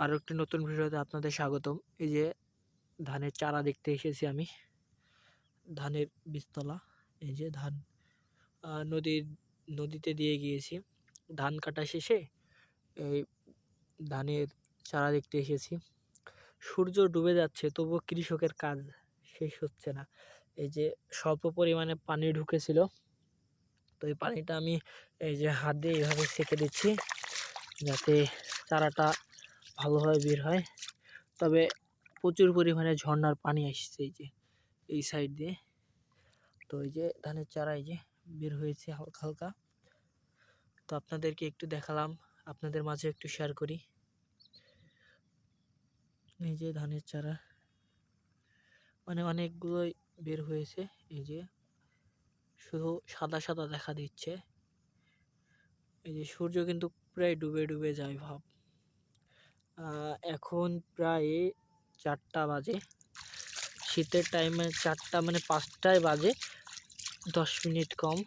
আরও একটি নতুন ভিডিওতে আপনাদের স্বাগতম। এই যে ধানের চারা দেখতে এসেছি আমি। ধানের বীজতলা। এই যে ধান নদীতে দিয়ে গিয়েছি। ধান কাটা শেষে এই ধানের চারা দেখতে এসেছি। সূর্য ডুবে যাচ্ছে, তবুও কৃষকের কাজ শেষ হচ্ছে না। এই যে স্বল্প পরিমাণে পানি ঢুকেছিল, তো এই পানিটা আমি এই যে হাত দিয়ে এইভাবে সেঁকে দিচ্ছি যাতে চারাটা ভালোভাবে বের হয়। তবে প্রচুর পরিমাণে ঝর্ণার পানি আসছে এই যে এই সাইড দিয়ে। তো এই যে ধানের চারা এই যে বের হয়েছে হালকা হালকা। তো আপনাদেরকে একটু দেখালাম, আপনাদের মাঝে একটু শেয়ার করি। এই যে ধানের চারা মানে অনেকগুলোই বের হয়েছে। এই যে শুধু সাদা সাদা দেখা দিচ্ছে। এই যে সূর্য কিন্তু প্রায় ডুবে ডুবে যায় ভাব। এখন প্রায় 4টা বাজে। শীতের টাইমে 4টা মানে 5টায় বাজে, 10 মিনিট কম,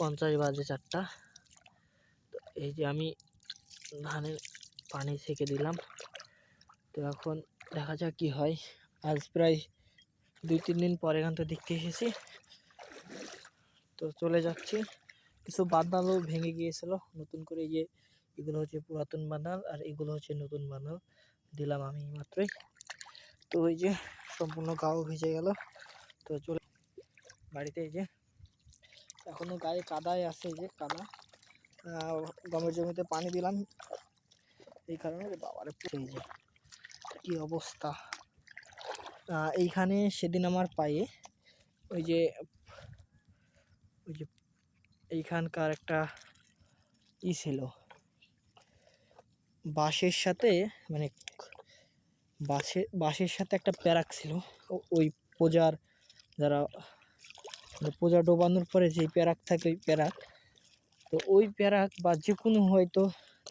50 বাজে 4টা। তো এই যে আমি ধানের পানি ছেঁকে দিলাম। তো এখন দেখা যাক কি হয়। আজ প্রায় 2-3 দিন পরে এখান থেকে দেখতে এসেছি, তো চলে যাচ্ছি। কিছু বাদালও ভেঙে গিয়েছিল নতুন করে। এই যে এগুলো হচ্ছে পুরাতন বাদাল আর এগুলো হচ্ছে নতুন বাদাল দিলাম আমি মাত্রই। তো ওই যে সম্পূর্ণ গাও ভিজে গেল। তো চলে বাড়িতে। এই যে এখনো গায়ে কাদায় আছে, এই যে কাদা। গমের জমিতে পানি দিলাম এই কারণে। বাবারে এই যে কি অবস্থা। এইখানে সেদিন আমার পায়ে ওই যে এইখানকার একটা ছিল বাঁশের সাথে, মানে বাঁশের সাথে একটা প্যারাক ছিল। ওই পোজার যারা পোজা ডোবানোর পরে যেই প্যারাক থাকে ওই প্যারাক। তো ওই প্যারাক বা যে কোনো হয়তো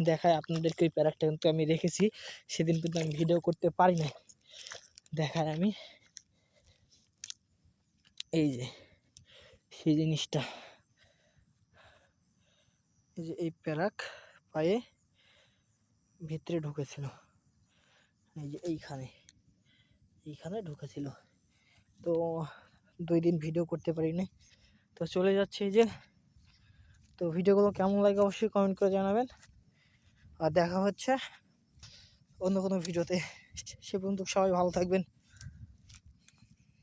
দেখায় আপনাদেরকে ওই প্যারাকটা কিন্তু আমি রেখেছি। সেদিন কিন্তু আমি ভিডিও করতে পারি না, দেখায় আমি। এই যে সেই জিনিসটা, এই যে এই প্যারাক পায়ে ভিতরে ঢুকেছিল। এই যে এইখানে ঢুকেছিল। তো 2 দিন ভিডিও করতে পারি না, তো চলে যাচ্ছে এই যে। তো ভিডিওগুলো কেমন লাগে অবশ্যই কমেন্ট করে জানাবেন। আর দেখা হচ্ছে অন্য কোনো ভিডিওতে। সে পর্যন্ত সবাই ভালো থাকবেন।